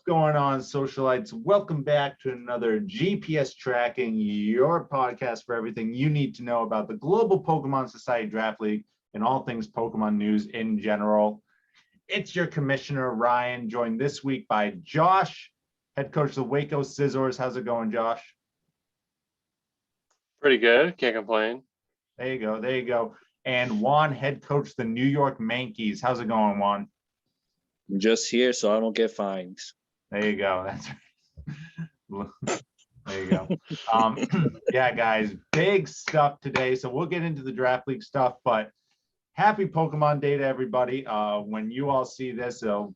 going on, socialites? Welcome back to another GPS Tracking, your podcast for everything you need to know about the Global Pokemon Society Draft League and all things Pokemon news in general. It's your commissioner, Ryan, joined this week by Josh, head coach of the Waco Scissors. How's it going, Josh? Pretty good. Can't complain. There you go. There you go. And Juan, head coach of the New York Yankees. How's it going, Juan? I'm just here so I don't get fined. There you go. That's right. There you go. Yeah, guys, big stuff today. So we'll get into the draft league stuff, but happy Pokemon Day to everybody. When you all see this, it'll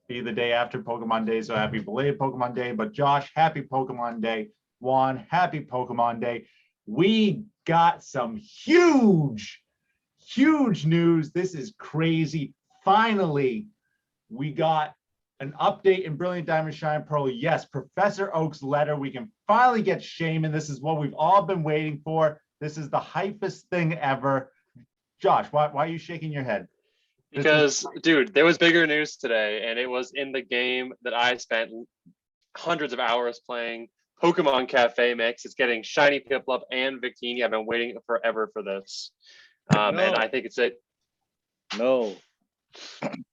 be the day after Pokemon Day. So happy belated Pokemon Day. But Josh, happy Pokemon Day. Juan, happy Pokemon Day. We got some huge news. This is crazy. Finally, we got an update in Brilliant Diamond Shine Pearl. Yes, Professor Oak's letter. We can finally get Shaman. This is what we've all been waiting for. This is the hypest thing ever. Josh, why are you shaking your head? Because, dude, there was bigger news today, and it was in the game that I spent hundreds of hours playing, Pokemon Cafe Mix. It's getting Shiny Piplup and Victini. I've been waiting forever for this. And I think it's it. No.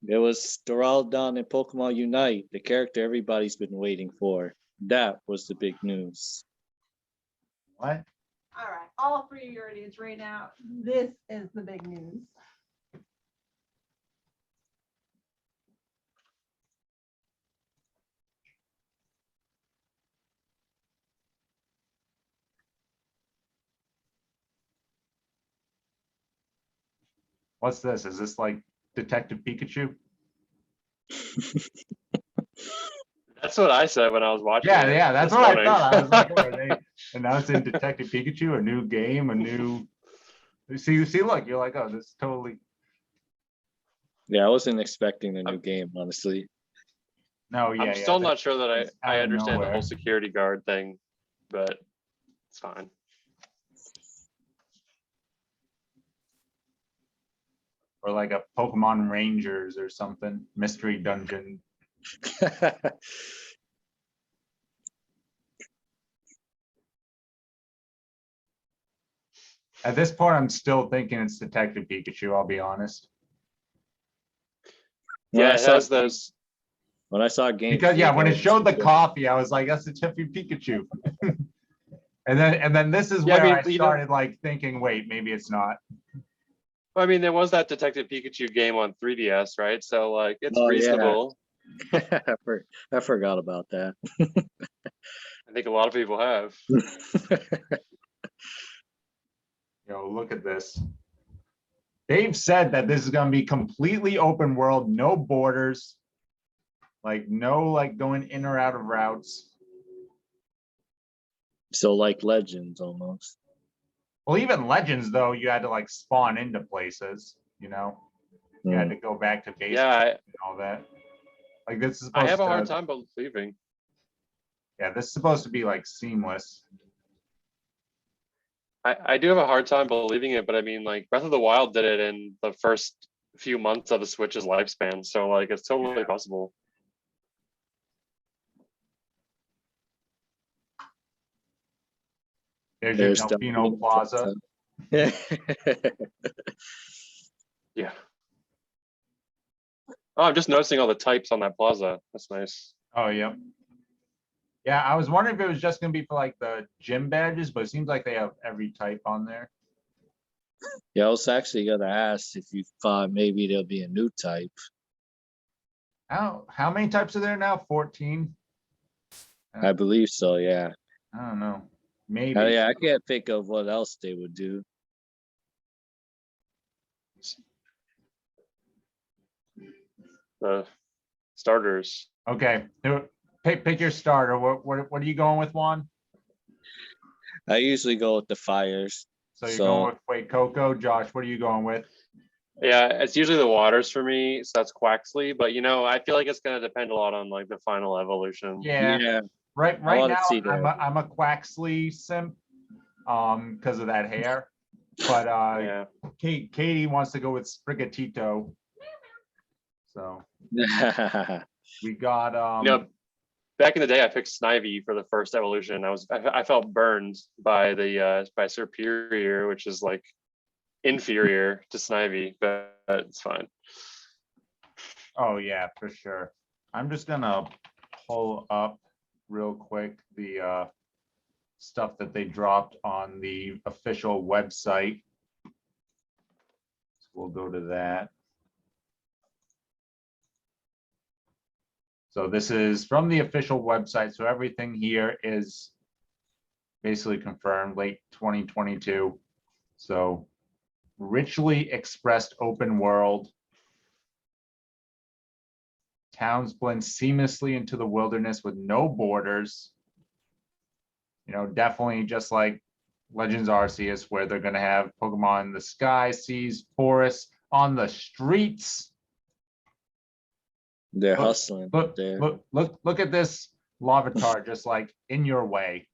It was Duraludon in Pokemon Unite, the character everybody's been waiting for. That was the big news. What? All right, all three of your idiots right now. This is the big news. What's this? Is this like Detective Pikachu? That's what I said when I was watching. Yeah, that's what I thought. I was like, are they announcing Detective Pikachu, a new game, a new? See, look, you're like, oh, this is totally. Yeah, I wasn't expecting a new game, honestly. No, yeah. I'm still not sure that I understand nowhere. the whole security guard thing, but it's fine. Or like a Pokemon Rangers or something, mystery dungeon. At this point, I'm still thinking it's Detective Pikachu, I'll be honest. Yeah, it has those. When I saw game, Because when it showed the coffee, I was like, that's Detective Pikachu. and then this is where I started like thinking, wait, maybe it's not. I mean, there was that Detective Pikachu game on 3DS, right? So like, it's reasonable. Yeah. I forgot about that. I think a lot of people have. Look at this. They've said that this is going to be completely open world, no borders, like no like going in or out of routes. So like Legends almost. Well, even Legends though, you had to like spawn into places, you had to go back to base and all that. Like this is I have a hard time believing. Yeah, this is supposed to be like seamless. I do have a hard time believing it, but I mean, like Breath of the Wild did it in the first few months of the Switch's lifespan, so like it's totally possible. There's your Delfino Plaza. Yeah. Oh, I'm just noticing all the types on that plaza. That's nice. Oh, yeah. Yeah, I was wondering if it was just going to be for like the gym badges, but it seems like they have every type on there. Yeah, I was actually going to ask if you thought maybe there'll be a new type. How many types are there now? 14? I believe so, yeah. I don't know. Maybe. Yeah, I can't think of what else they would do. The starters. Okay. Pick your starter. What are you going with, Juan? I usually go with the fires. So you're going with Coco. Josh, what are you going with? Yeah, it's usually the waters for me. So that's Quaxley, but I feel like it's gonna depend a lot on like the final evolution. Yeah. Right now, I'm a Quaxley simp, because of that hair. But Katie wants to go with Sprigatito. So we got back in the day, I picked Snivy for the first evolution. I felt burned by the by Superior, which is like inferior to Snivy, but it's fine. Oh yeah, for sure. I'm just gonna pull up real quick the stuff that they dropped on the official website. So we'll go to that. So this is from the official website. So everything here is basically confirmed late 2022. So richly expressed open world. Towns blend seamlessly into the wilderness with no borders. You know, definitely just like Legends Arceus, where they're going to have Pokemon in the sky, seas, forests, on the streets. They're Look, hustling. Look, there. look at this Larvitar just like in your way.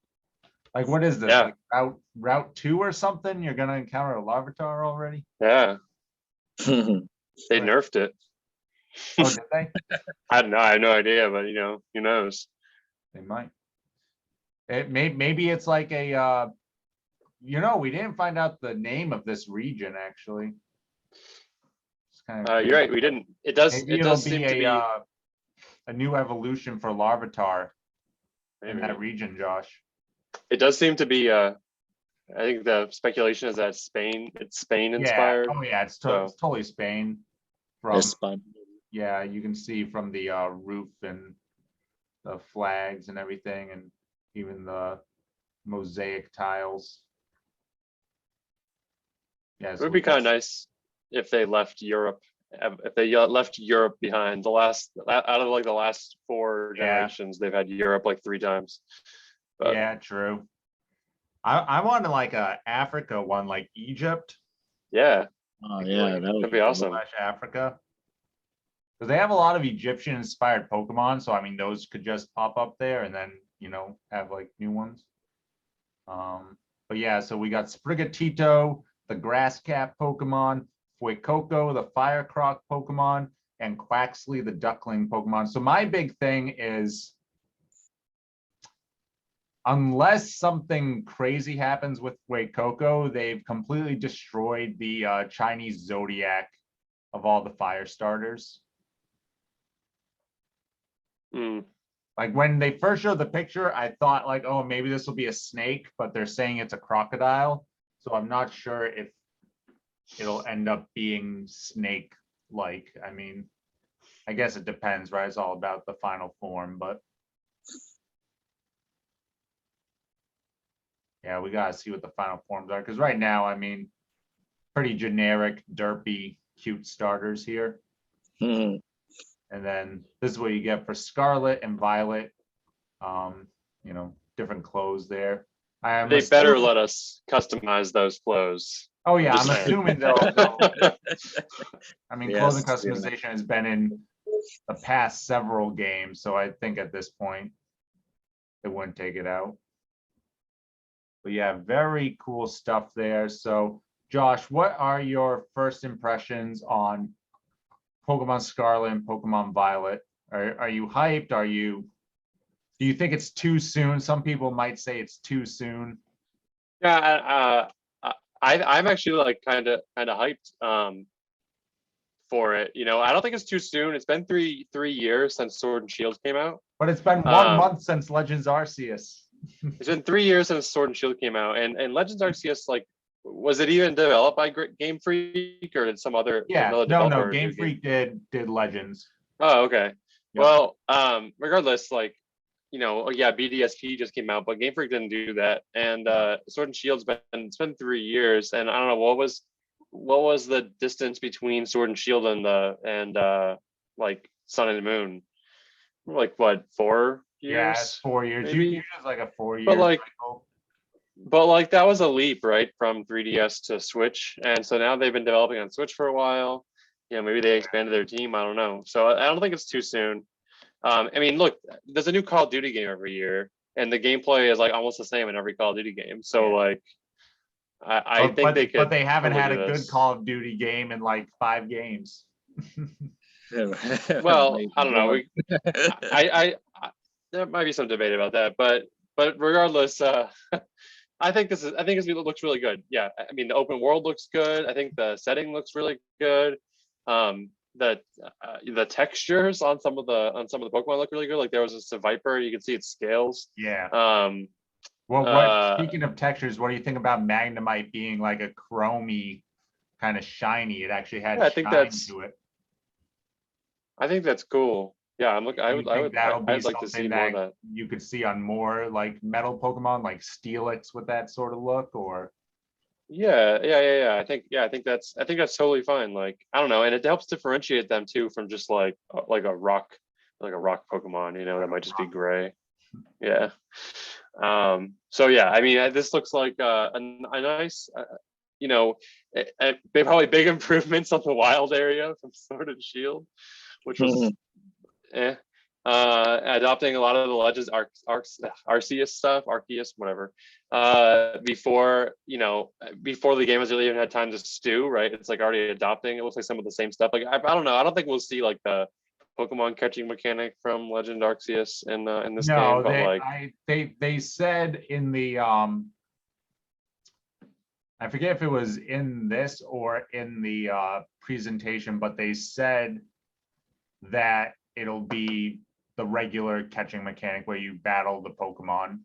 Like, what is this? Yeah. Like route 2 or something? You're going to encounter a Larvitar already? Yeah, they Right. nerfed it. Oh, did they? I don't know. I have no idea, but who knows? They might. Maybe it's like a we didn't find out the name of this region actually. It's kind of You're right. We didn't. It does. maybe It it'll does be seem to be. a new evolution for Larvitar in Maybe. that region, Josh. It does seem to be. I think the speculation is that Spain. It's Spain inspired. Yeah. Oh yeah, it's so- totally Spain. From It's fun. yeah, you can see from the roof and the flags and everything, and even the mosaic tiles. Yeah, It would be kind of nice if they left Europe. If they left Europe behind, out of like the last 4 Yeah. generations, they've had Europe like 3 times. But Yeah, true. I wanted like a Africa one, like Egypt. yeah, Oh yeah, that would that'd be awesome. / Africa. Because they have a lot of Egyptian inspired Pokemon, so I mean those could just pop up there and then have like new ones. But yeah, so we got Sprigatito, the grass cap Pokemon, Fuecoco, the fire croc Pokemon, and Quaxley, the duckling Pokemon. So my big thing is, unless something crazy happens with Fuecoco, they've completely destroyed the Chinese Zodiac of all the fire starters. Mm. Like when they first showed the picture, I thought like, oh, maybe this will be a snake, but they're saying it's a crocodile. So I'm not sure if it'll end up being snake-like. I mean, I guess it depends, right? It's all about the final form, but yeah, we gotta see what the final forms are. Because right now, I mean, pretty generic, derpy, cute starters here. Mhm. And then this is what you get for Scarlet and Violet. Different clothes there. They better let us customize those clothes. Oh yeah, Just I'm saying. assuming they'll. I mean, Yes, clothing yeah. customization has been in the past several games, so I think at this point it wouldn't take it out. But yeah, very cool stuff there. So Josh, what are your first impressions on Pokemon Scarlet and Pokemon Violet? Are you hyped? Do you think it's too soon? Some people might say it's too soon. Yeah, I'm actually like kind of hyped for it. I don't think it's too soon. It's been three years since Sword and Shield came out. But it's been 1 month since Legends Arceus. It's been 3 years since Sword and Shield came out, and Legends Arceus, like, was it even developed by Game Freak or did some other? Yeah, another no, developer Game do Freak did Legends. Oh, okay. Yep. Well, regardless, like, yeah, BDSP just came out, but Game Freak didn't do that. And Sword and Shield's it's been 3 years, and I don't know what was the distance between Sword and Shield and like Sun and Moon? Like what, 4 years? Yeah, it's 4 years. maybe? You use like a 4 year But like, cycle. But like that was a leap, right, from 3DS to Switch, and so now they've been developing on Switch for a while. Maybe they expanded their team. I don't know. So I don't think it's too soon. I mean, look, there's a new Call of Duty game every year, and the gameplay is like almost the same in every Call of Duty game. So like, I think they could. But they haven't had a totally do good this. Call of Duty game in like 5 games. Well, I don't know. there might be some debate about that, but regardless, I think this looks really good. Yeah, I mean the open world looks good. I think the setting looks really good. The textures on some of the Pokemon look really good. Like there was a Viper, you can see its scales. Yeah. Um, Well, speaking of textures, what do you think about Magnemite being like a chromy kind of shiny? It actually had Yeah, I think shine to it. cool. Yeah, I'm looking. Do you think that'll be I'd like to see something more of that that. you could see on more like metal Pokemon, like Steelix with that sort of look, or Yeah. I think that's totally fine. Like I don't know, and it helps differentiate them too from just like a rock Pokemon. You know, that might just be gray. Yeah. So yeah, I mean, this looks like a nice, you know, probably big improvements on the wild area from Sword and Shield, which was eh. Adopting a lot of the Legends Arceus stuff, Arceus, whatever. Before before the game has really even had time to stew, right? It's like already adopting. It looks like some of the same stuff. Like I don't know. I don't think we'll see like the Pokemon catching mechanic from Legend Arceus in this game, no, but like they said in the I forget if it was in this or in the presentation, but they said that it'll be the regular catching mechanic where you battle the Pokemon.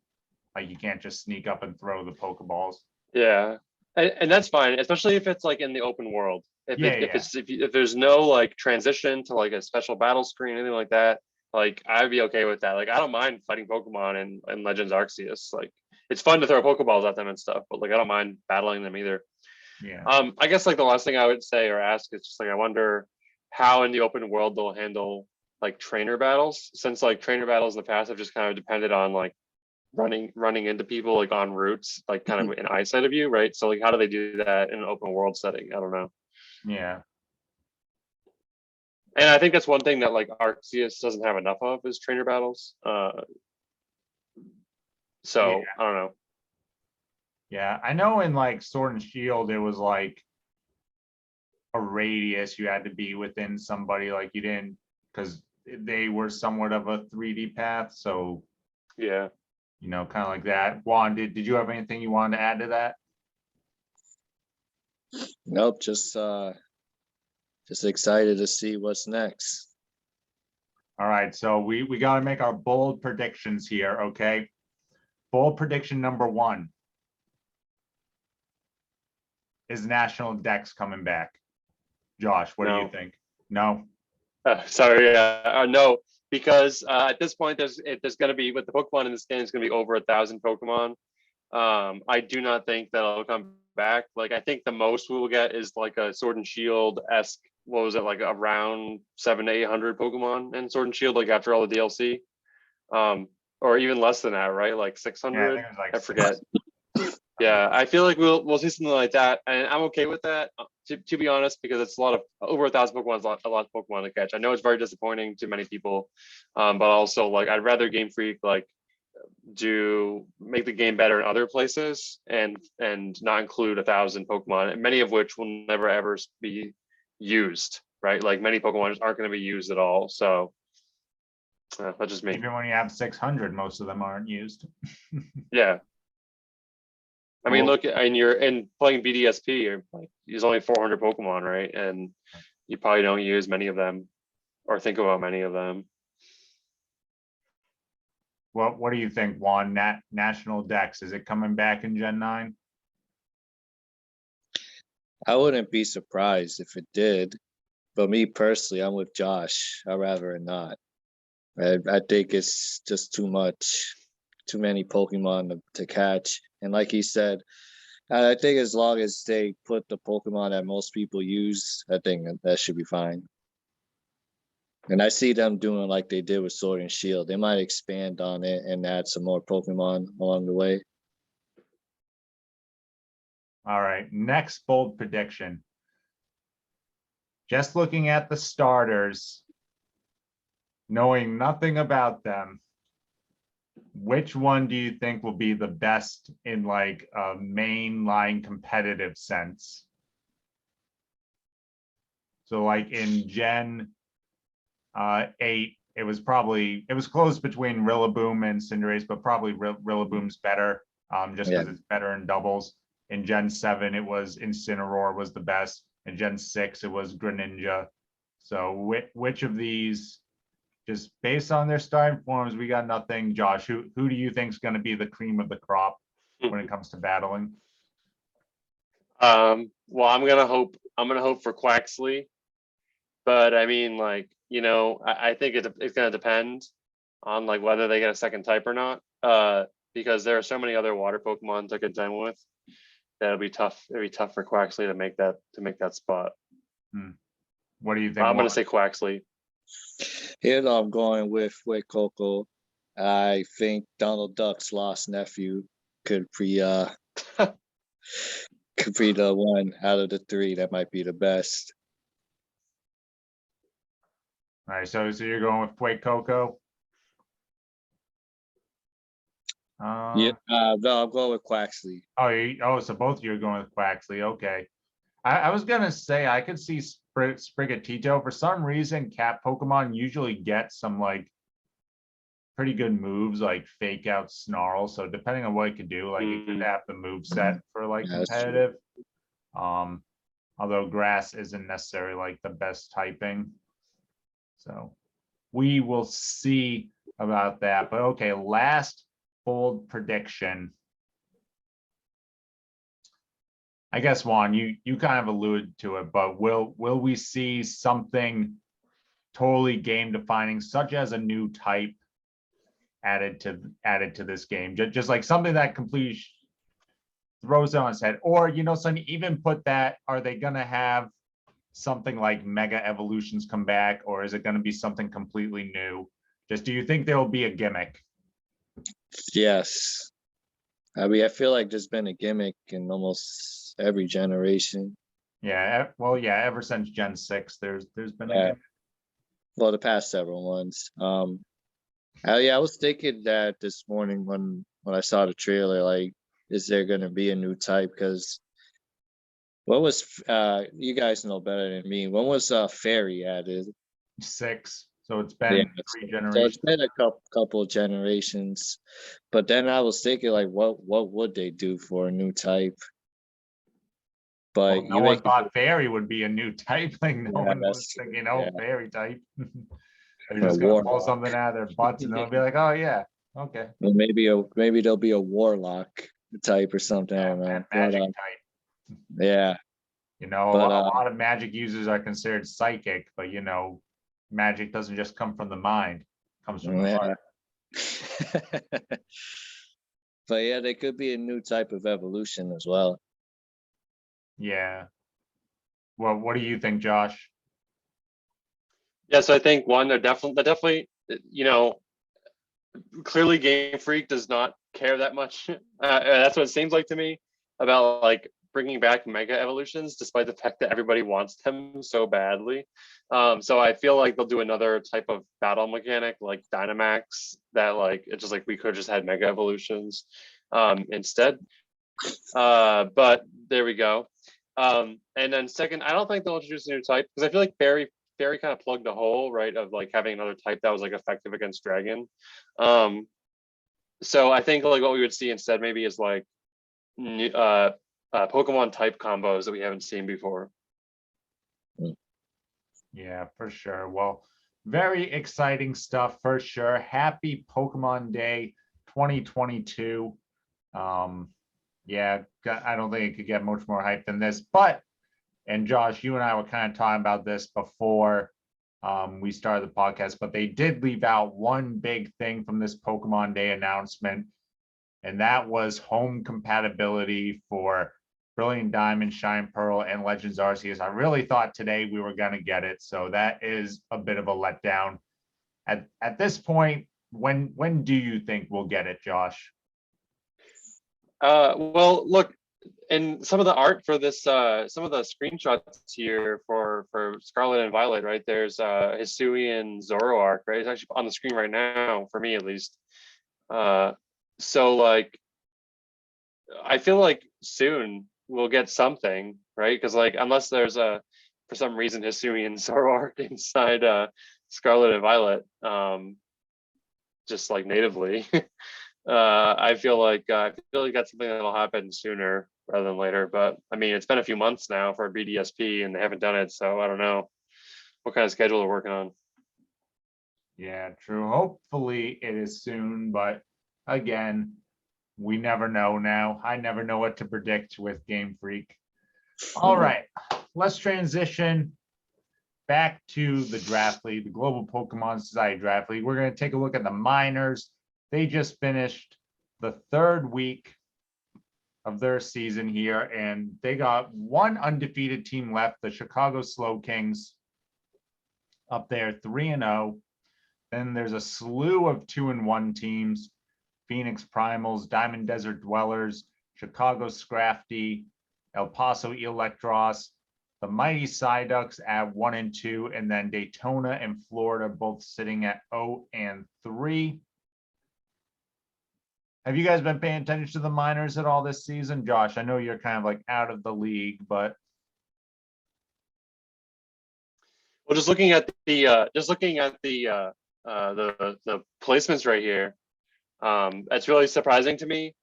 Like you can't just sneak up and throw the Pokeballs. yeah, and that's fine, especially if it's like in the open world. If there's no like transition to like a special battle screen, anything like that, like I'd be okay with that. Like I don't mind fighting Pokemon in Legends Arceus. Like it's fun to throw Pokeballs at them and stuff, but like I don't mind battling them either. Yeah. I guess like the last thing I would say or ask is just like I wonder how in the open world they'll handle like trainer battles, since like trainer battles in the past have just kind of depended on like running into people like on routes, like kind of in eyesight of you, right? So like how do they do that in an open world setting? I don't know. Yeah. And I think that's one thing that like Arceus doesn't have enough of is trainer battles. So Yeah. I don't know. Yeah. I know in like Sword and Shield, it was like a radius you had to be within somebody, like you didn't, because they were somewhat of a 3D path. So, Yeah. kind of like that. Juan, did you have anything you wanted to add to that? Nope, just excited to see what's next. All right, so we got to make our bold predictions here, okay? Bold prediction number 1 is National Dex coming back. Josh, what do you think? No? Sorry, no, because at this point, there's going to be, with the Pokemon in this game, it's going to be over 1,000 Pokemon. I do not think that it'll come back. Like, I think the most we will get is like a Sword and Shield-esque, what was it, like around 700 to 800 Pokemon in Sword and Shield, like after all the DLC. Or even less than that, right? Like 600? Yeah, I think it was like I forget. Yeah, I feel like we'll see something like that, and I'm okay with that. To be honest, because it's a lot of over 1,000 Pokemon is a lot of Pokemon to catch. I know it's very disappointing to many people, but also like I'd rather Game Freak like make the game better in other places and not include 1,000 Pokemon, many of which will never ever be used. Right, like many Pokemon just aren't going to be used at all. So that's just me. Even when you have 600, most of them aren't used. Yeah. I mean, look, and you're playing BDSP, there's only 400 Pokemon, right? And you probably don't use many of them or think about many of them. What do you think, Juan? National Dex, is it coming back in Gen 9? I wouldn't be surprised if it did, but me personally, I'm with Josh. I'd rather it not. I think it's just too many Pokemon to catch. And like he said, I think as long as they put the Pokemon that most people use, I think that should be fine. And I see them doing like they did with Sword and Shield. They might expand on it and add some more Pokemon along the way. All right, next bold prediction. Just looking at the starters, knowing nothing about them, which one do you think will be the best in like a mainline competitive sense? So like in Gen 8, it was close between Rillaboom and Cinderace, but probably Rillaboom's better, just because it's better in doubles. In Gen 7, it was Incineroar was the best. In Gen 6, it was Greninja. So which of these, just based on their starting forms, we got nothing. Josh, who do you think is going to be the cream of the crop when it comes to battling? Well, I'm gonna hope for Quaxley, but I mean, like, I think it's gonna depend on like whether they get a second type or not. Because there are so many other water Pokemon to contend with that it'll be tough. It'll be tough for Quaxley to make that spot. What do you think? I'm gonna say Quaxley. Here I'm going with Coco. I think Donald Duck's lost nephew could be could be the one out of the three that might be the best. All right, so you're going with Puey Coco. No, I'm going with Quaxley. So both of you are going with Quaxley. Okay. I was gonna say I could see Sprigatito. For some reason, cat Pokemon usually get some like pretty good moves, like fake out Snarl. So depending on what it could do, like it could have the move set for like competitive. Although grass isn't necessarily like the best typing. So we will see about that. But okay, last bold prediction. I guess Juan, you kind of alluded to it, but will we see something totally game defining, such as a new type added to this game? Just like something that completely throws it on its head, or Sonny, even put that, are they gonna have something like Mega Evolutions come back, or is it gonna be something completely new? Just do you think there will be a gimmick? Yes. I mean, I feel like there's been a gimmick in almost every generation. Yeah, well, yeah, ever since Gen 6, there's been a gimmick. Well, the past several ones. I was thinking that this morning when I saw the trailer, like, is there gonna be a new type? Because what was you guys know better than me, when was Fairy added? 6. So it's been 3 generations. So it's been a couple of generations. But then I was thinking, like, what would they do for a new type? But well, no one thought Fairy would be a new type. Like no one was thinking, Fairy type. They're just gonna pull something out of their butts and they'll be like, oh yeah, okay. Well, maybe there'll be a Warlock type or something. I don't know. Magic type. Yeah. A lot of Magic users are considered psychic, but Magic doesn't just come from the mind; it comes from the heart. But yeah, there could be a new type of evolution as well. Yeah. Well, what do you think, Josh? Yeah, so I think one, they're definitely, clearly Game Freak does not care that much. That's what it seems like to me about like bringing back Mega Evolutions, despite the fact that everybody wants them so badly. So I feel like they'll do another type of battle mechanic like Dynamax that like it's just like we could just had Mega Evolutions instead. But there we go. And then second, I don't think they'll introduce a new type because I feel like Fairy kind of plugged the hole, right, of like having another type that was like effective against Dragon. So I think like what we would see instead maybe is like Pokemon type combos that we haven't seen before. Yeah, for sure. Well, very exciting stuff for sure. Happy Pokemon Day 2022. Yeah, I don't think it could get much more hype than this, but, and Josh, you and I were kind of talking about this before we started the podcast, but they did leave out one big thing from this Pokemon Day announcement, and that was home compatibility for Brilliant Diamond, Shine Pearl, and Legends Arceus. I really thought today we were going to get it, so that is a bit of a letdown. At this point, when do you think we'll get it, Josh? Well, look, and some of the art for this, some of the screenshots here for Scarlet and Violet, right? There's Hisui and Zoroark, right? It's actually on the screen right now, for me at least. So like, I feel like soon we'll get something, right? Because like, unless there's for some reason Hisui and Zoroark inside Scarlet and Violet, just like natively. I feel like that's something that'll happen sooner rather than later. But I mean, it's been a few months now for BDSP, and they haven't done it, so I don't know what kind of schedule they're working on. Yeah, true. Hopefully it is soon, but again, we never know now. I never know what to predict with Game Freak. All right, let's transition back to the draft league, the Global Pokemon Society Draft League. We're going to take a look at the minors. They just finished the third week of their season here, and they got one undefeated team left, the Chicago Slow Kings, up there 3-0. Then there's a slew of 2-1 teams: Phoenix Primals, Diamond Desert Dwellers, Chicago Scrafty, El Paso Electros, the Mighty Psyducks at 1-2, and then Daytona and Florida both sitting at 0-3. Have you guys been paying attention to the minors at all this season? Josh, I know you're kind of like out of the league, but Well, just looking at the placements right here, it's really surprising to me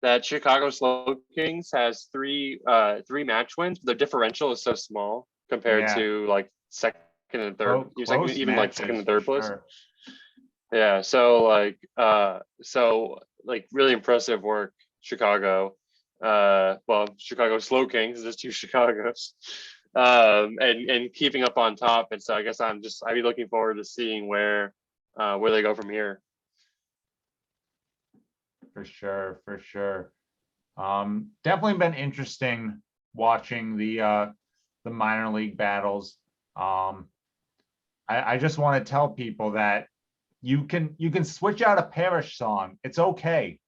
that Chicago Slow Kings has three match wins, but their differential is so small compared Yeah. to like second and third, close even like matches second and for third place. sure. Yeah, so really impressive work, Chicago. Well, Chicago Slow Kings, there's two Chicagos. And keeping up on top. And so I guess I'd be looking forward to seeing where they go from here. For sure, for sure. Definitely been interesting watching the minor league battles. I just want to tell people that you can switch out a Parish song. It's okay.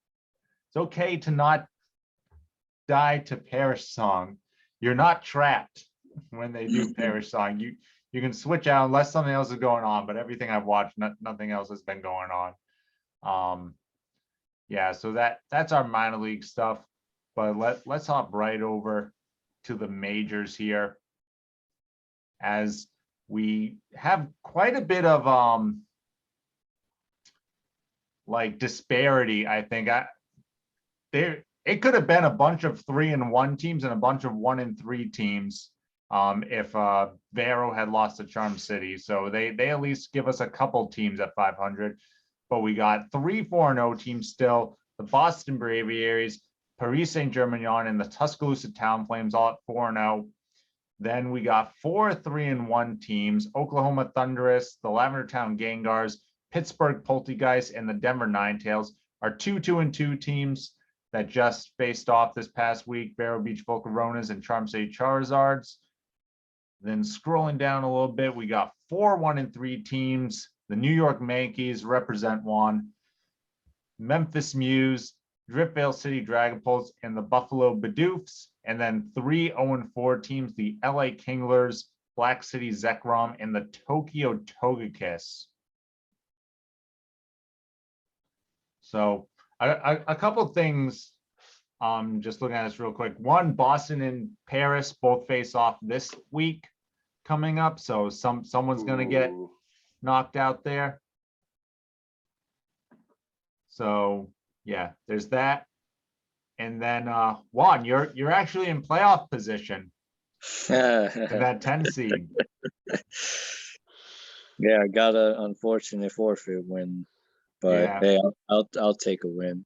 It's okay to not die to Parish song. You're not trapped when they do Parish song. You can switch out unless something else is going on, but everything I've watched, nothing else has been going on. Yeah, so that's our minor league stuff, but let's hop right over to the majors here, as we have quite a bit of like disparity. I think it could have been a bunch of 3-1 teams and a bunch of 1-3 teams if Vero had lost to Charm City. So they at least give us a couple teams at 500. But we got 3 4-0 teams still: the Boston Braviaries, Paris Saint-Germain, and the Tuscaloosa Town Flames, all at 4-0. Then we got 4 3-1 teams: Oklahoma Thunderous, the Lavender Town Gangars, Pittsburgh Poltergeist, and the Denver Ninetails. Our 2-2-2 teams that just faced off this past week: Vero Beach Volcaronas and Charm City Charizards. Then scrolling down a little bit, we got 4 1-3 teams: the New York Yankees represent one, Memphis Muse, Driftvale City Dragonpols, and the Buffalo Bidoofs. And then 3 0-4 teams: the LA Kinglers, Black City Zekrom, and the Tokyo Togekiss. So a couple things, just looking at this real quick. One, Boston and Paris both face off this week coming up, so someone's going to get knocked out there. So yeah, there's that. And then Juan, you're actually in playoff position in that 10 seed. Yeah, I got an unfortunate forfeit win, but Yeah. hey, I'll take a win.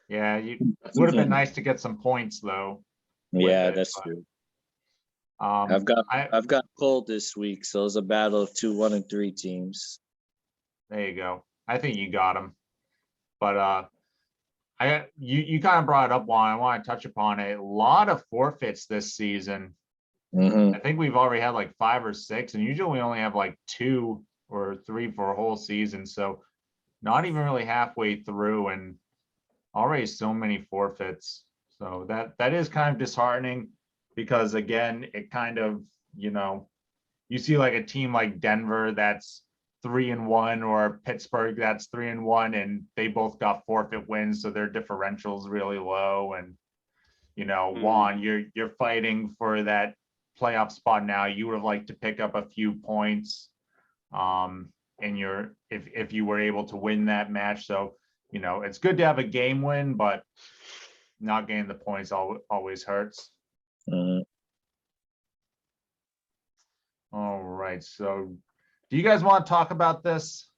Yeah, it would have been nice to get some points though. Yeah, it, that's but, true. I've I've got cold this week, so it's a battle of 2 1-3 teams. There you go. I think you got them. But you kind of brought it up, Juan. I want to touch upon a lot of forfeits this season. I think we've already had like 5 or 6, and usually we only have like 2 or 3 for a whole season. So not even really halfway through, and already so many forfeits. So that is kind of disheartening, because again, it kind of, you see like a team like Denver that's 3-1, or Pittsburgh that's 3-1, and they both got forfeit wins, so their differential's really low. And Juan, you're fighting for that playoff spot now. You would have liked to pick up a few points. in your if you were able to win that match. So, you know, it's good to have a game win, but not getting the points always hurts. Mhm. All right. So do you guys want to talk about this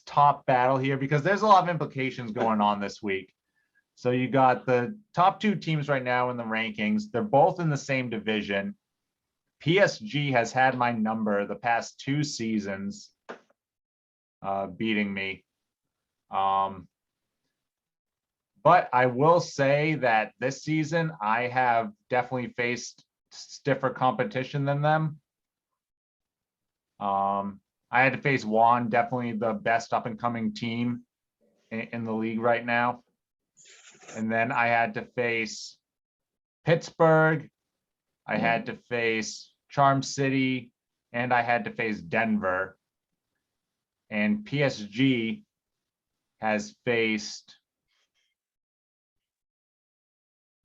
top battle here? Because there's a lot of implications going on this week. So you got the top two teams right now in the rankings. They're both in the same division. PSG has had my number the past 2 seasons, beating me. But I will say that this season I have definitely faced stiffer competition than them. I had to face Juan, definitely the best up and coming team in the league right now. And then I had to face Pittsburgh. I had to face Charm City, and I had to face Denver. And PSG has faced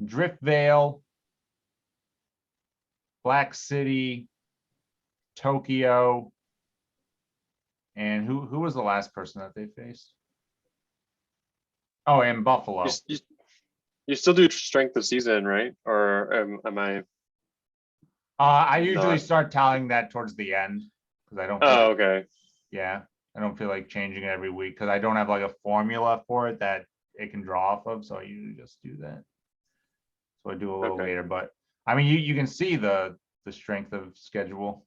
Driftvale, Black City, Tokyo, and who was the last person that they faced? Oh, and Buffalo. You still do strength of season, right? Or am I? I usually Not. start tallying that towards the end because I don't feel Oh, like, okay. yeah, I don't feel like changing it every week because I don't have like a formula for it that it can draw off of. So I usually just do that. So I do a little Okay. later, but I mean, you can see the strength of schedule,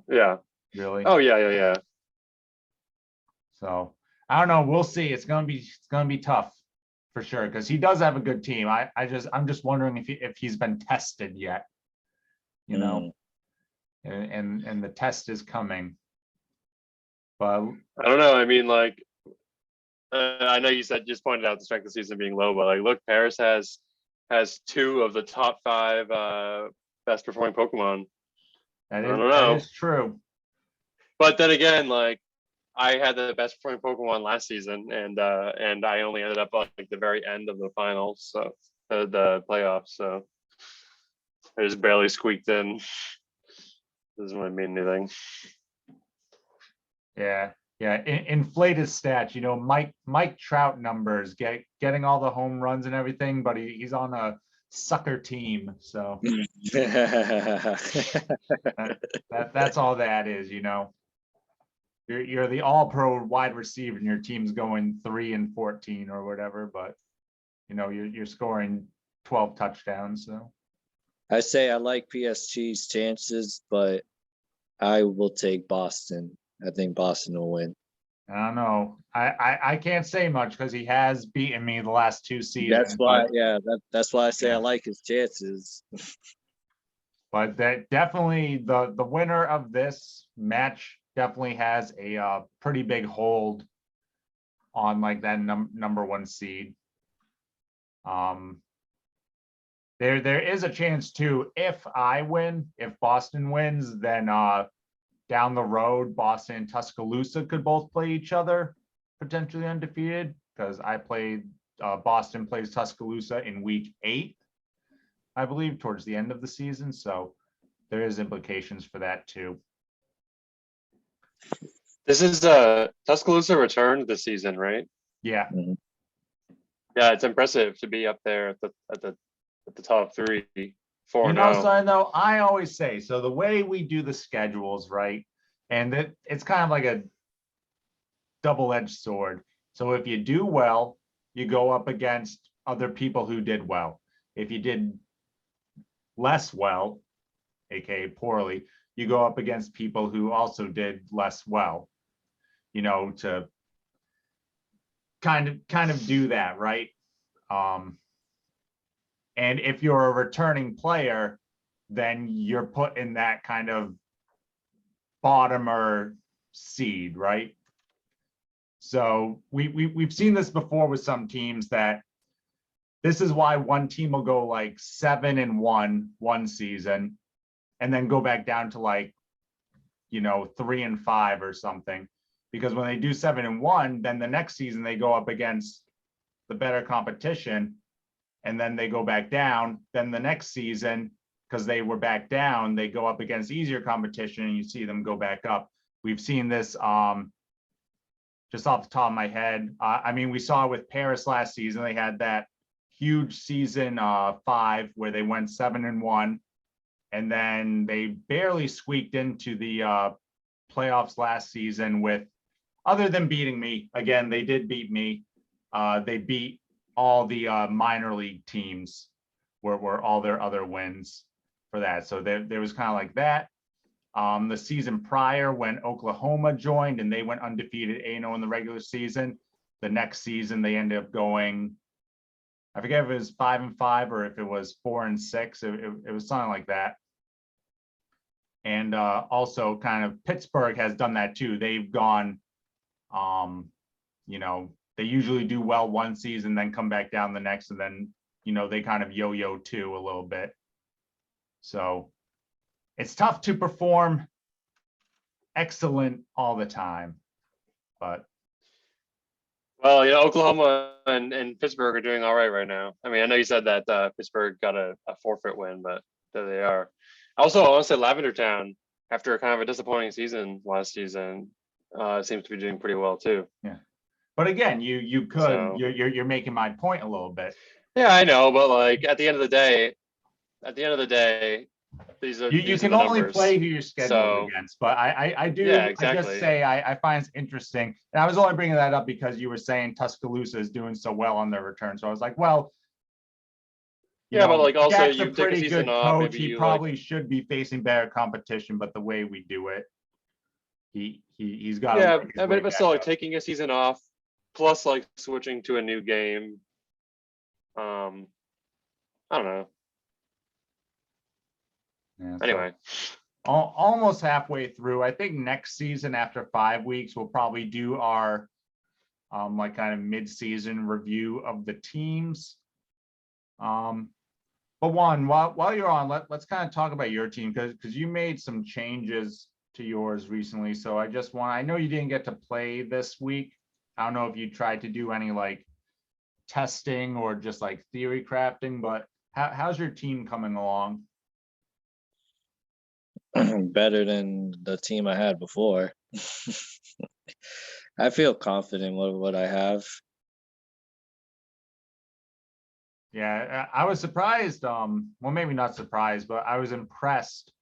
Yeah. really. Oh, yeah. So I don't know. We'll see. It's gonna be tough for sure because he does have a good team. I'm just wondering if he's been tested yet, you know, and the test is coming. But I don't know. I mean, like, I know you said just pointed out the strength of season being low, but like, look, Paris has 2 of the top 5 best performing Pokemon. that I is don't know. that is true. But then again, like, I had the best performing Pokemon last season, and I only ended up on like the very end of the finals, so the playoffs. So I just barely squeaked in. Doesn't really mean anything. Yeah. Inflated stats, you know, Mike Trout numbers, getting all the home runs and everything, but he's on a sucker team. So that's all that is, you know. You're the all-pro wide receiver and your team's going 3-14 or whatever, but you know, you're scoring 12 touchdowns. So I say I like PSG's chances, but I will take Boston. I think Boston will win. I don't know. I can't say much because he has beaten me the last 2 seasons. That's why, but, that's why I say Yeah. I like his chances. But that definitely the winner of this match definitely has a pretty big hold on like that number 1 seed. There is a chance too, if I win, if Boston wins, then down the road, Boston and Tuscaloosa could both play each other, potentially undefeated, because I played Boston plays Tuscaloosa in week 8, I believe, towards the end of the season. So there is implications for that too. This is Tuscaloosa returned this season, right? Yeah. Yeah, it's impressive to be up there at the top 3, 4 You know, now. so though I always say, so the way we do the schedules, right? And it's kind of like a double-edged sword. So if you do well, you go up against other people who did well. If you did less well, aka poorly, you go up against people who also did less well, you know, to kind of do that, right? And if you're a returning player, then you're put in that kind of bottomer seed, right? So we've seen this before with some teams, that this is why one team will go like 7-1 one season and then go back down to like, you know, 3-5 or something. Because when they do 7-1, then the next season they go up against the better competition and then they go back down. Then the next season, because they were back down, they go up against easier competition and you see them go back up. we've seen this just off the top of my head. I mean, we saw with Paris last season, they had that huge season 5 where they went 7-1, and then they barely squeaked into the playoffs last season with, other than beating me, again, they did beat me. They beat all the minor league teams were all their other wins for that. So there was kind of like that. The season prior when Oklahoma joined and they went undefeated 8-0 in the regular season, the next season they ended up going, I forget if it was 5-5 or if it was 4-6. It was something like that. And also kind of Pittsburgh has done that too. They've gone, you know, they usually do well one season, then come back down the next, and then, you know, they kind of yo-yo too a little bit. So it's tough to perform excellent all the time, but. Well, you know, Oklahoma and Pittsburgh are doing all right now. I mean, I know you said that Pittsburgh got a forfeit win, but there they are. Also, I want to say Lavender Town, after kind of a disappointing season last season, seems to be doing pretty well too. Yeah, but again, you could, So- you're making my point a little bit. Yeah, I know, but like at the end of the day, these are You these can are the only numbers. play who you're scheduled So- against, but I do, Yeah, I exactly. just say I find it's interesting, and I was only bringing that up because you were saying Tuscaloosa is doing so well on their return, so I was like, well, you Yeah, know, but like also Jack's you a take a pretty season good off, coach. maybe He you probably should be facing better competition, but the way we do it, he's got yeah, to I mean, but still like taking a season off, plus like switching to a new game. I don't know. Anyway, almost halfway through. I think next season after 5 weeks, we'll probably do our like kind of mid-season review of the teams. But Juan, while you're on, let's kind of talk about your team because you made some changes to yours recently. So I know you didn't get to play this week. I don't know if you tried to do any like testing or just like theory crafting, but how's your team coming along? Better than the team I had before. I feel confident with what I have. Yeah, I was surprised. Well, maybe not surprised, but I was impressed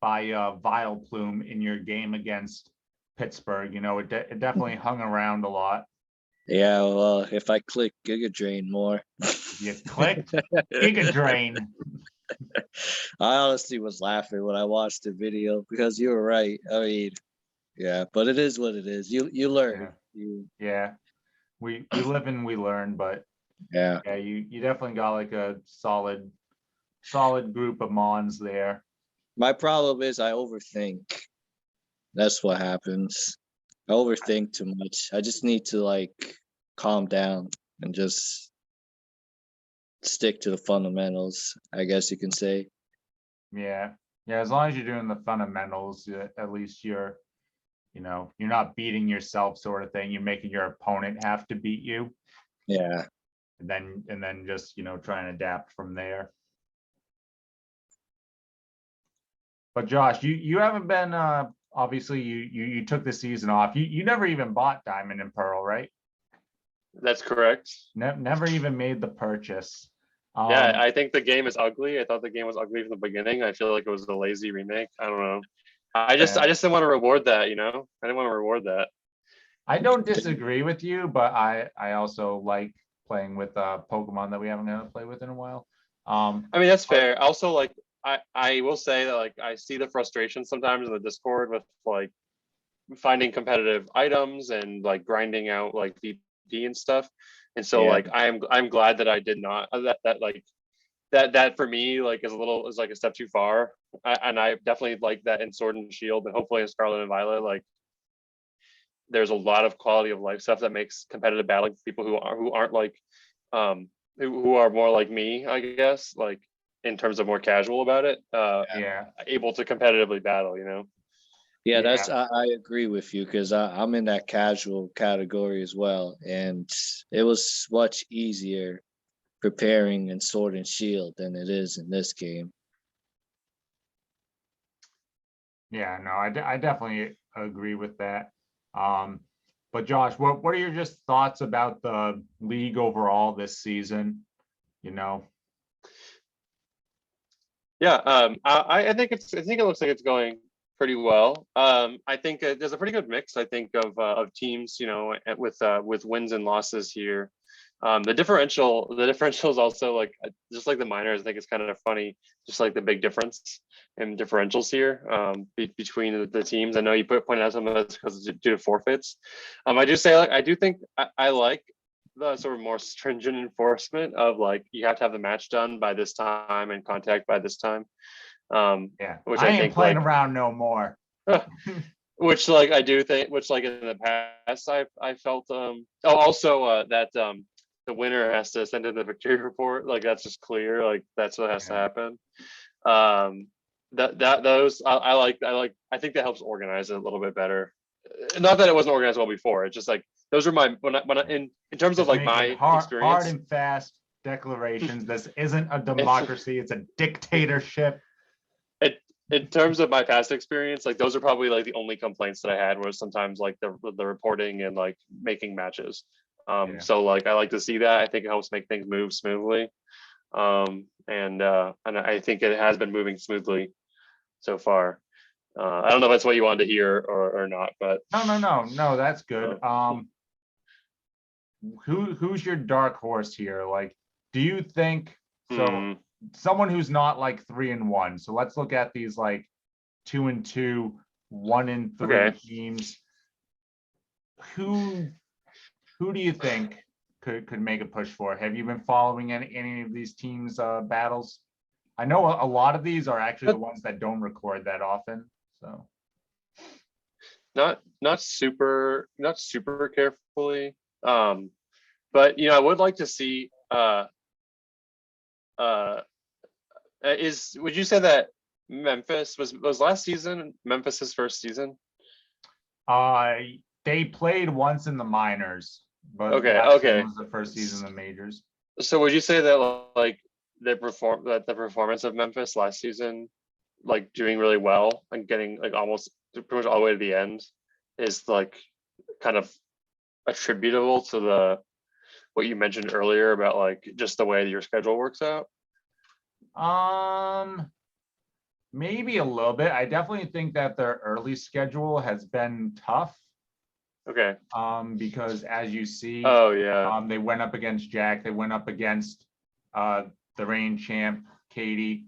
by Vileplume in your game against Pittsburgh. You know, it definitely hung around a lot. Yeah, well, if I click Giga Drain more. You clicked Giga Drain. I honestly was laughing when I watched the video because you were right. I mean, yeah, but it is what it is. You learn. Yeah, we live and we learn, but Yeah. you definitely got like a solid group of mons there. My problem is I overthink. That's what happens. I overthink too much. I just need to like calm down and just stick to the fundamentals, I guess you can say. Yeah, as long as you're doing the fundamentals, at least you're not beating yourself, sort of thing. You're making your opponent have to beat you. Yeah. And then just, try and adapt from there. But Josh, you haven't been obviously you took the season off. You never even bought Diamond and Pearl, right? that's correct. Never even made the purchase. Yeah, I think the game is ugly. I thought the game was ugly from the beginning. I feel like it was a lazy remake. I don't know. I just didn't want to reward that, I didn't want to reward that. I don't disagree with you, but I also like playing with Pokemon that we haven't got to play with in a while. I mean, that's fair. Also, like I will say that like I see the frustration sometimes in the Discord with like finding competitive items and like grinding out like VP and stuff. And so Yeah. like I'm glad that I did not that for me like is like a step too far. And I definitely like that in Sword and Shield and hopefully in Scarlet and Violet, like there's a lot of quality of life stuff that makes competitive battling for people who aren't like who are more like me, I guess, like in terms of more casual about it, able to competitively battle, Yeah, that's I agree with you because I'm in that casual category as well, and it was much easier preparing in Sword and Shield than it is in this game. Yeah, no, I definitely agree with that. But Josh, what are your just thoughts about the league overall this season? You know, Yeah, I think I think it looks like it's going pretty well. I think there's a pretty good mix. I think of teams, you know, with wins and losses here. The differential is also like just like the minors. I think it's kind of funny, just like the big difference in differentials here between the teams. I know you pointed out some of this because it's due to forfeits. I do say like I do think I like the sort of more stringent enforcement of like you have to have the match done by this time and contact by this time. yeah, Which I I ain't think playing like around no more. which like I do think which like in the past I felt also that the winner has to send in the victory report, like that's just clear, like that's what has to Yeah. happen. That those I think that helps organize it a little bit better. Not that it wasn't organized well before, it's just like those are my when I in terms of Just like make it my hard experience. and fast declarations. This isn't a democracy, it's a dictatorship. In terms of my past experience, like those are probably like the only complaints that I had was sometimes like the reporting and like making matches. Yeah. So like I like to see that. I think it helps make things move smoothly. And I think it has been moving smoothly so far. I don't know if that's what you wanted to hear or not, but No, that's good. Who's your dark horse here? Like, do you think so? Someone who's not like 3-1. So let's look at these like 2-2, 1-3 Okay. teams. Who do you think could make a push for it? Have you been following any of these teams' battles? I know a lot of these are actually the ones that don't record that often. So not super carefully. But you know, I would like to see would you say that Memphis was last season Memphis's first season? they played once in the minors, but Okay, last season okay. was the first season in the majors. So would you say that like the performance of Memphis last season, like doing really well and getting like almost pretty much all the way to the end, is like kind of attributable to the what you mentioned earlier about like just the way your schedule works out? Maybe a little bit. I definitely think that their early schedule has been tough. Okay. Because as you see, Oh yeah. they went up against Jack, they went up against the reigning champ, Katie.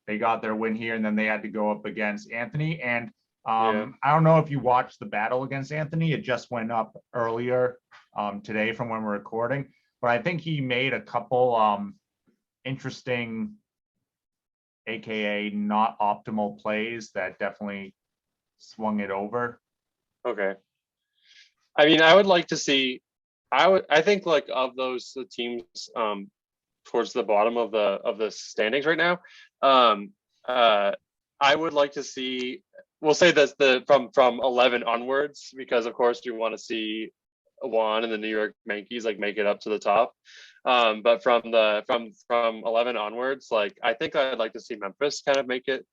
They got their win here, and then they had to go up against Anthony. And Yeah. I don't know if you watched the battle against Anthony. It just went up earlier today from when we're recording, but I think he made a couple interesting, aka not optimal plays that definitely swung it over. Okay. I mean, I would like to see. I think like of those the teams towards the bottom of the standings right now, I would like to see. We'll say that's the from 11 onwards, because of course you want to see Juan and the New York Yankees like make it up to the top. But from 11 onwards, like I think I'd like to see Memphis kind of make it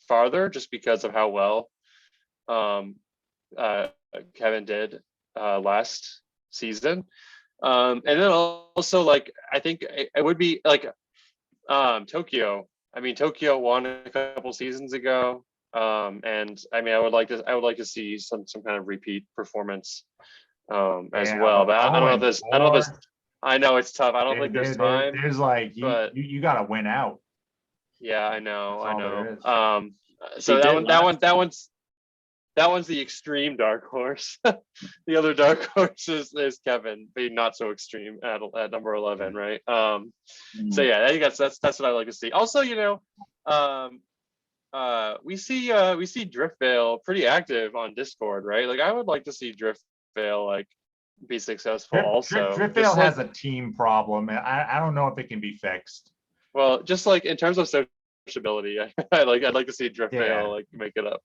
farther, just because of how well Kevin did last season. And then also like I think it would be like Tokyo. I mean, Tokyo won a couple seasons ago. And I mean, I would like to see some kind of repeat performance as Yeah, well. But I don't know if 0-4. I know it's tough. I don't think there's time. There's like but you got to win out. yeah, I know. That's all there is. So He did that one's the extreme dark horse. The other dark horse is Kevin being not so extreme at number 11, right? So yeah, I think that's what I like to see. Also, you know, we see Driftvale pretty active on Discord, right? Like I would like to see Driftvale like be successful also. Driftvale has a team problem, and I don't know if it can be fixed. Well, just like in terms of sociability, I'd like to see Driftvale like make it up.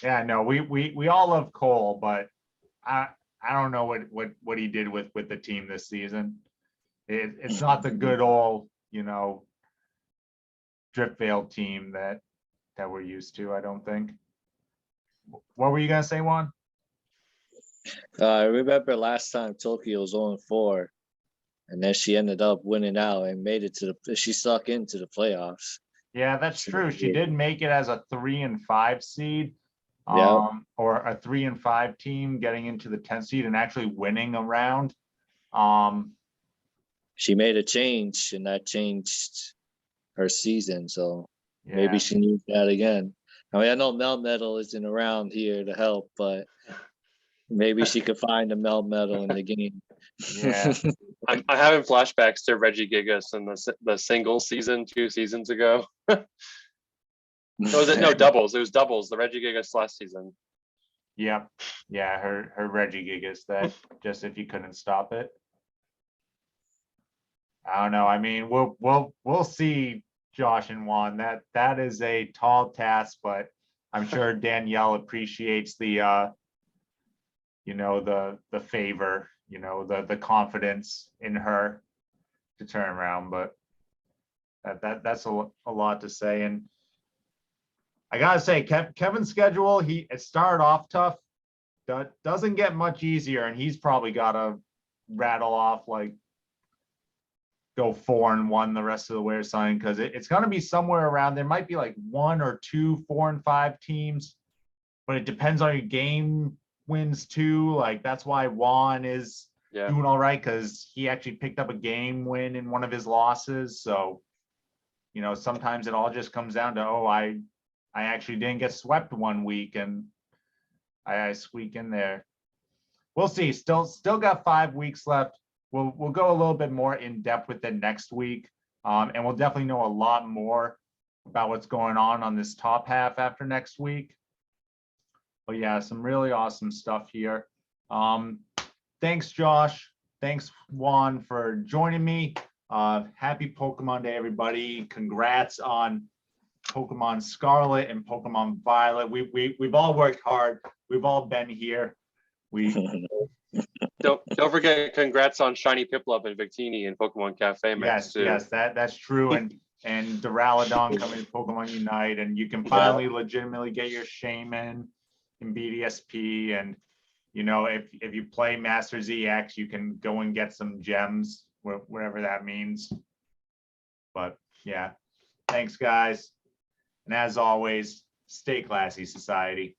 Yeah, no, we all love Cole, but I don't know what he did with the team this season. It's not the good old, you know, Driftvale team that we're used to, I don't think. what were you gonna say, Juan? I remember last time Tokyo was 0-4, and then she ended up winning out and made it to the. She stuck into the playoffs. Yeah, that's true. She did make it as a 3 and 5 seed, Yeah. or a 3 and 5 team getting into the 10th seed and actually winning a round. She made a change, and that changed her season. So maybe Yeah, she needs that again. I mean, I know Mel Metal isn't around here to help, but maybe she could find a Mel Metal in the game. yeah. I'm having flashbacks to Reggie Gigas in the single season 2 seasons ago. Was it no doubles? It was doubles. The Reggie Gigas last season. Yep. Yeah, her Reggie Gigas that just if you couldn't stop it. I don't know. I mean, we'll see, Josh and Juan. That is a tall task, but I'm sure Danielle appreciates the the favor, the confidence in her to turn around. But that's a lot to say. And I gotta say, Kevin's schedule, it started off tough. Doesn't get much easier, and he's probably got to rattle off like go 4-1 the rest of the way or something, because it's going to be somewhere around. There might be like 1 or 2 4 and 5 teams, but it depends on your game wins too. Like that's why Juan is doing all right, because he actually picked up a game win in one of his losses. So sometimes it all just comes down to, I actually didn't get swept one week and I squeak in there. We'll see. Still got 5 weeks left. We'll go a little bit more in depth with it next week, and we'll definitely know a lot more about what's going on this top half after next week. But yeah, some really awesome stuff here. Thanks, Josh. Thanks, Juan, for joining me. Happy Pokemon Day, everybody. Congrats on Pokemon Scarlet and Pokemon Violet. We've all worked hard. We've all been here. Don't forget, congrats on Shiny Piplup and Victini and Pokemon Cafe Mix too. Yes, that's true. And Duraludon coming to Pokemon Unite, and you can finally legitimately get your Shaman in BDSP. And if you play Masters EX, you can go and get some gems, whatever that means. But yeah, thanks guys. And as always, stay classy, society.